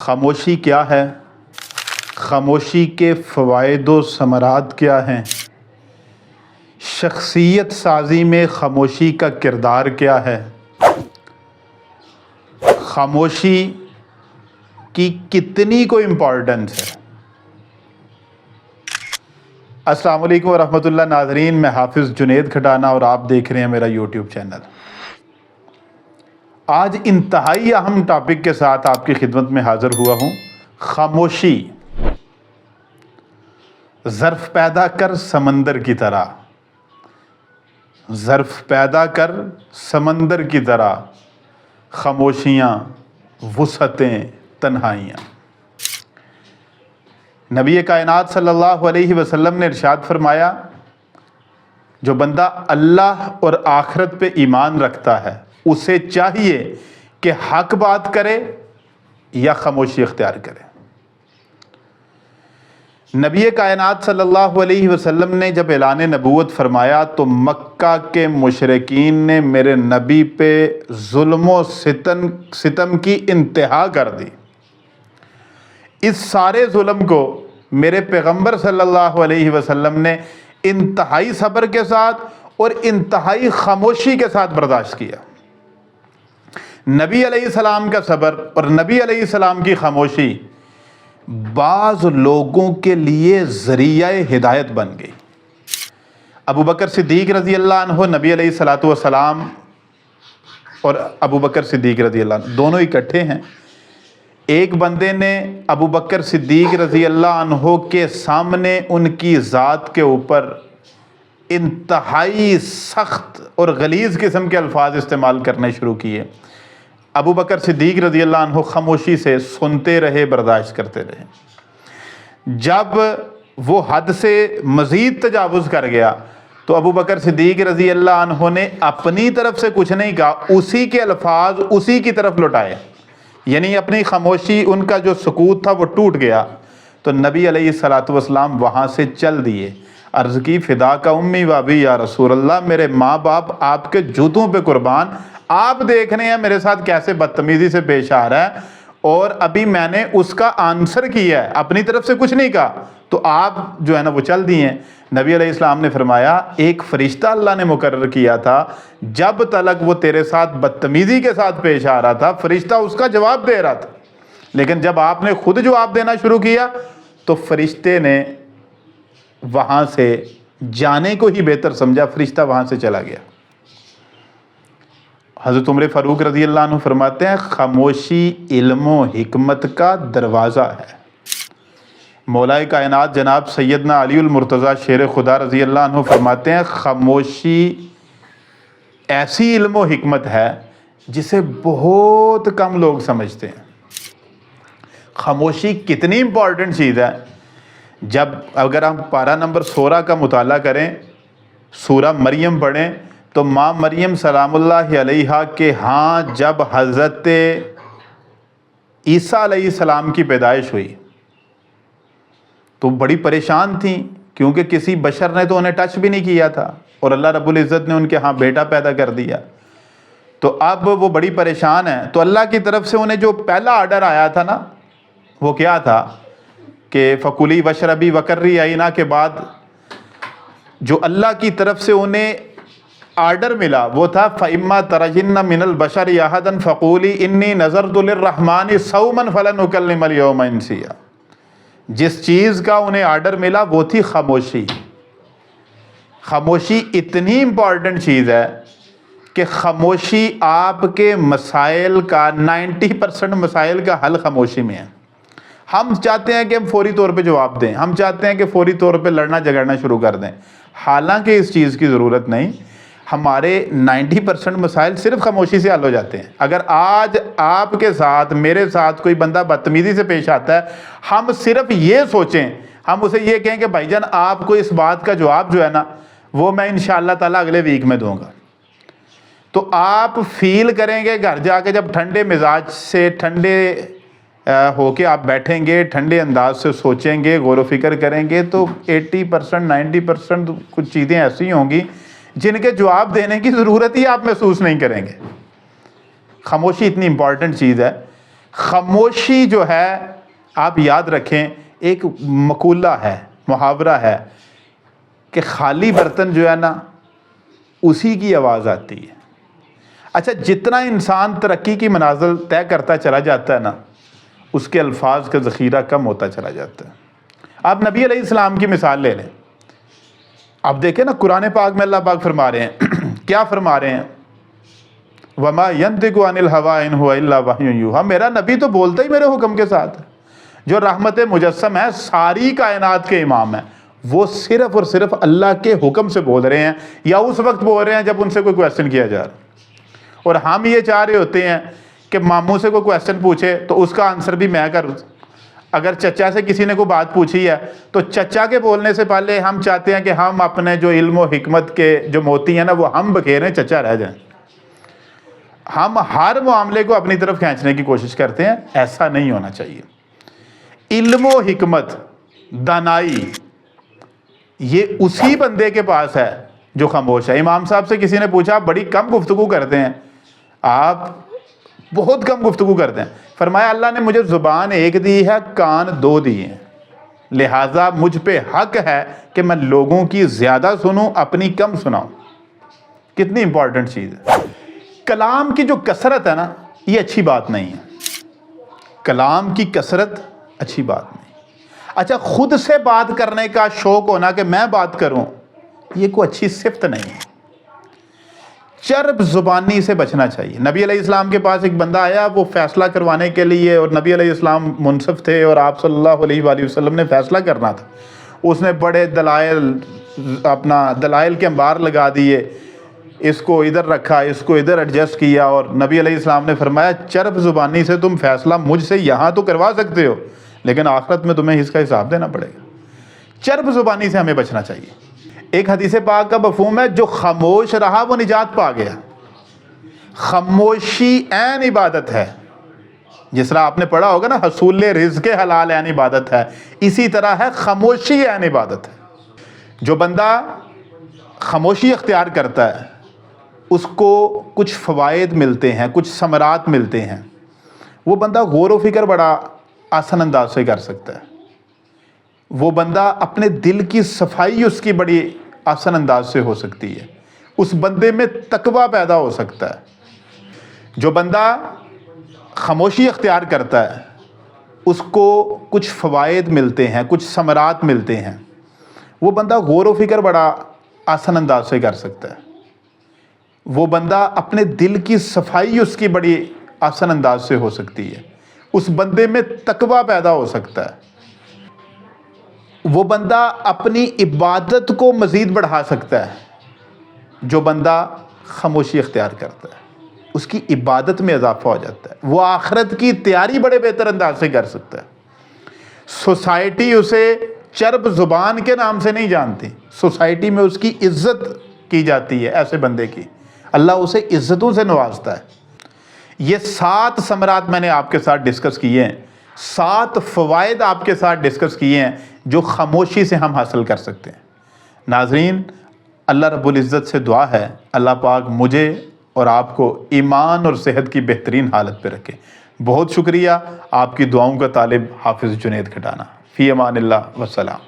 خاموشی کیا ہے؟ خاموشی کے فوائد و ثمرات کیا ہیں؟ شخصیت سازی میں خاموشی کا کردار کیا ہے؟ خاموشی کی کتنی کو امپورٹنس ہے؟ السلام علیکم ورحمۃ اللہ ناظرین، میں حافظ جنید کھٹانا اور آپ دیکھ رہے ہیں میرا یوٹیوب چینل۔ آج انتہائی اہم ٹاپک کے ساتھ آپ کی خدمت میں حاضر ہوا ہوں۔ خاموشی ظرف پیدا کر سمندر کی طرح، ظرف پیدا کر سمندر کی طرح، خاموشیاں وسعتیں تنہائیاں۔ نبی کائنات صلی اللہ علیہ وسلم نے ارشاد فرمایا، جو بندہ اللہ اور آخرت پہ ایمان رکھتا ہے اسے چاہیے کہ حق بات کرے یا خاموشی اختیار کرے۔ نبی کائنات صلی اللہ علیہ وسلم نے جب اعلان نبوت فرمایا تو مکہ کے مشرکین نے میرے نبی پہ ظلم و ستم کی انتہا کر دی۔ اس سارے ظلم کو میرے پیغمبر صلی اللہ علیہ وسلم نے انتہائی صبر کے ساتھ اور انتہائی خاموشی کے ساتھ برداشت کیا۔ نبی علیہ السلام کا صبر اور نبی علیہ السلام کی خاموشی بعض لوگوں کے لیے ذریعہ ہدایت بن گئی۔ ابو بکر صدیق رضی اللہ عنہ، نبی علیہ الصلوۃ والسلام اور ابو بکر صدیق رضی اللہ عنہ دونوں اکٹھے ہیں۔ ایک بندے نے ابو بکر صدیق رضی اللہ عنہ کے سامنے ان کی ذات کے اوپر انتہائی سخت اور غلیظ قسم کے الفاظ استعمال کرنے شروع کیے۔ ابو بکر صدیق رضی اللہ عنہ خاموشی سے سنتے رہے، برداشت کرتے رہے۔ جب وہ حد سے مزید تجاوز کر گیا تو ابو بکر صدیق رضی اللہ عنہ نے اپنی طرف سے کچھ نہیں کہا، اسی کے الفاظ اسی کی طرف لوٹائے، یعنی اپنی خاموشی، ان کا جو سکوت تھا وہ ٹوٹ گیا۔ تو نبی علیہ الصلوۃ والسلام وہاں سے چل دیے۔ عرض کی، فدا کا امی و ابی یا رسول اللہ، میرے ماں باپ آپ کے جوتوں پہ قربان، آپ دیکھ رہے ہیں میرے ساتھ کیسے بدتمیزی سے پیش آ رہا ہے، اور ابھی میں نے اس کا آنسر کیا ہے، اپنی طرف سے کچھ نہیں کہا، تو آپ جو ہے نا وہ چل دیے ہیں۔ نبی علیہ السلام نے فرمایا، ایک فرشتہ اللہ نے مقرر کیا تھا، جب تلک وہ تیرے ساتھ بدتمیزی کے ساتھ پیش آ رہا تھا فرشتہ اس کا جواب دے رہا تھا، لیکن جب آپ نے خود جواب دینا شروع کیا تو فرشتے نے وہاں سے جانے کو ہی بہتر سمجھا، فرشتہ وہاں سے چلا گیا۔ حضرت عمر فاروق رضی اللہ عنہ فرماتے ہیں، خاموشی علم و حکمت کا دروازہ ہے۔ مولا کائنات جناب سیدنا علی المرتضیٰ شیر خدا رضی اللہ عنہ فرماتے ہیں، خاموشی ایسی علم و حکمت ہے جسے بہت کم لوگ سمجھتے ہیں۔ خاموشی کتنی امپورٹنٹ چیز ہے، جب اگر ہم پارہ نمبر 16 کا مطالعہ کریں، سورہ مریم پڑھیں، تو ماں مریم سلام اللہ علیہا کے ہاں جب حضرت عیسیٰ علیہ السلام کی پیدائش ہوئی تو بڑی پریشان تھیں، کیونکہ کسی بشر نے تو انہیں ٹچ بھی نہیں کیا تھا، اور اللہ رب العزت نے ان کے ہاں بیٹا پیدا کر دیا۔ تو اب وہ بڑی پریشان ہیں، تو اللہ کی طرف سے انہیں جو پہلا آرڈر آیا تھا نا، وہ کیا تھا کہ فَكُلِي وَاشْرَبِي وَقَرِّي عَيْنَا کے بعد جو اللہ کی طرف سے انہیں آرڈر ملا وہ تھا فَإِمَّا تَرَجِنَّ مِنَ الْبَشَرِ أَحَدًا فَقُولِي إِنِّي نَذَرْتُ لِلرَّحْمَنِ صَوْمًا فَلَنْ أُكَلِّمَ الْيَوْمَ إِنسِيًّا۔ جس چیز کا انہیں آرڈر ملا وہ تھی خاموشی۔ خاموشی اتنی امپورٹنٹ چیز ہے کہ خاموشی آپ کے مسائل کا 90% مسائل کا حل خاموشی میں ہے۔ ہم چاہتے ہیں کہ ہم فوری طور پہ جواب دیں، ہم چاہتے ہیں کہ فوری طور پہ لڑنا جھگڑنا شروع کر دیں، حالانکہ اس چیز کی ضرورت نہیں۔ ہمارے 90% مسائل صرف خاموشی سے حل ہو جاتے ہیں۔ اگر آج آپ کے ساتھ میرے ساتھ کوئی بندہ بدتمیزی سے پیش آتا ہے، ہم صرف یہ سوچیں، ہم اسے یہ کہیں کہ بھائی جان آپ کو اس بات کا جواب جو ہے نا وہ میں انشاءاللہ تعالیٰ اگلے ویک میں دوں گا، تو آپ فیل کریں گے گھر جا کے، جب ٹھنڈے مزاج سے ٹھنڈے ہو کے آپ بیٹھیں گے، ٹھنڈے انداز سے سوچیں گے، غور و فکر کریں گے، تو 80% 90% کچھ چیزیں ایسی ہوں گی جن کے جواب دینے کی ضرورت ہی آپ محسوس نہیں کریں گے۔ خاموشی اتنی امپورٹنٹ چیز ہے۔ خاموشی جو ہے آپ یاد رکھیں ایک مقولہ ہے، محاورہ ہے کہ خالی برتن جو ہے نا اسی کی آواز آتی ہے۔ اچھا جتنا انسان ترقی کی منازل طے کرتا چلا جاتا ہے نا اس کے الفاظ کا ذخیرہ کم ہوتا چلا جاتا ہے۔ آپ نبی علیہ السلام کی مثال لے لیں، آپ دیکھیں نا قرآن پاک میں اللہ پاک فرما رہے ہیں کیا فرما رہے ہیں؟ وَمَا يَنطِقُ عَنِ الْهَوَىٰ إِنْ هُوَ إِلَّا وَحْيٌ يُوحَىٰ، میرا نبی تو بولتا ہی میرے حکم کے ساتھ ہے۔ جو رحمت مجسم ہے، ساری کائنات کے امام ہیں، وہ صرف اور صرف اللہ کے حکم سے بول رہے ہیں یا اس وقت بول رہے ہیں جب ان سے کوئی کویسچن کیا جا رہا۔ اور ہم یہ چاہ رہے ہوتے ہیں کہ ماموں سے کوئی کویسچن پوچھے تو اس کا آنسر بھی میں کروں۔ اگر چچا سے کسی نے کوئی بات پوچھی ہے تو چچا کے بولنے سے پہلے ہم چاہتے ہیں کہ ہم اپنے جو علم و حکمت کے جو موتی ہیں نا وہ ہم بکھیریں، چچا رہ جائیں۔ ہم ہر معاملے کو اپنی طرف کھینچنے کی کوشش کرتے ہیں، ایسا نہیں ہونا چاہیے۔ علم و حکمت، دانائی، یہ اسی بندے کے پاس ہے جو خاموش ہے۔ امام صاحب سے کسی نے پوچھا آپ بڑی کم گفتگو کرتے ہیں، آپ بہت کم گفتگو کرتے ہیں۔ فرمایا اللہ نے مجھے زبان ایک دی ہے، کان دو دیے ہیں، لہٰذا مجھ پہ حق ہے کہ میں لوگوں کی زیادہ سنوں، اپنی کم سناؤں۔ کتنی امپورٹنٹ چیز ہے۔ کلام کی جو کثرت ہے نا یہ اچھی بات نہیں ہے، کلام کی کثرت اچھی بات نہیں۔ اچھا خود سے بات کرنے کا شوق ہونا کہ میں بات کروں، یہ کوئی اچھی صفت نہیں ہے۔ چرب زبانی سے بچنا چاہیے۔ نبی علیہ السلام کے پاس ایک بندہ آیا، وہ فیصلہ کروانے کے لیے، اور نبی علیہ السلام منصف تھے اور آپ صلی اللہ علیہ وآلہ وسلم نے فیصلہ کرنا تھا۔ اس نے بڑے دلائل کے انبار لگا دیے، اس کو ادھر رکھا، اس کو ادھر ایڈجسٹ کیا، اور نبی علیہ السلام نے فرمایا چرب زبانی سے تم فیصلہ مجھ سے یہاں تو کروا سکتے ہو لیکن آخرت میں تمہیں اس کا حساب دینا پڑے گا۔ چرب زبانی سے ہمیں بچنا چاہیے۔ ایک حدیث پاک کا مفہوم ہے جو خاموش رہا وہ نجات پا گیا۔ خاموشی عین عبادت ہے، جس طرح آپ نے پڑھا ہوگا نا حصول رزق حلال عین عبادت ہے، اسی طرح ہے خاموشی عین عبادت ہے۔ جو بندہ خاموشی اختیار کرتا ہے اس کو کچھ فوائد ملتے ہیں، کچھ ثمرات ملتے ہیں۔ وہ بندہ غور و فکر بڑا آسان انداز سے کر سکتا ہے، وہ بندہ اپنے دل کی صفائی اس کی بڑی آسان انداز سے ہو سکتی ہے، اس بندے میں تقویٰ پیدا ہو سکتا ہے۔ جو بندہ خاموشی اختیار کرتا ہے اس کو کچھ فوائد ملتے ہیں، کچھ ثمرات ملتے ہیں، وہ بندہ غور و فکر بڑا آسان انداز سے کر سکتا ہے، وہ بندہ اپنے دل کی صفائی اس کی بڑی آسان انداز سے ہو سکتی ہے، اس بندے میں تقویٰ پیدا ہو سکتا ہے، وہ بندہ اپنی عبادت کو مزید بڑھا سکتا ہے۔ جو بندہ خاموشی اختیار کرتا ہے اس کی عبادت میں اضافہ ہو جاتا ہے، وہ آخرت کی تیاری بڑے بہتر انداز سے کر سکتا ہے۔ سوسائٹی اسے چرب زبان کے نام سے نہیں جانتی، سوسائٹی میں اس کی عزت کی جاتی ہے، ایسے بندے کی اللہ اسے عزتوں سے نوازتا ہے۔ یہ 7 ثمرات میں نے آپ کے ساتھ ڈسکس کیے ہیں، 7 فوائد آپ کے ساتھ ڈسکس کیے ہیں جو خاموشی سے ہم حاصل کر سکتے ہیں۔ ناظرین، اللہ رب العزت سے دعا ہے اللہ پاک مجھے اور آپ کو ایمان اور صحت کی بہترین حالت پہ رکھے۔ بہت شکریہ۔ آپ کی دعاؤں کا طالب حافظ جنید کھٹانہ۔ فی امان اللہ، والسلام۔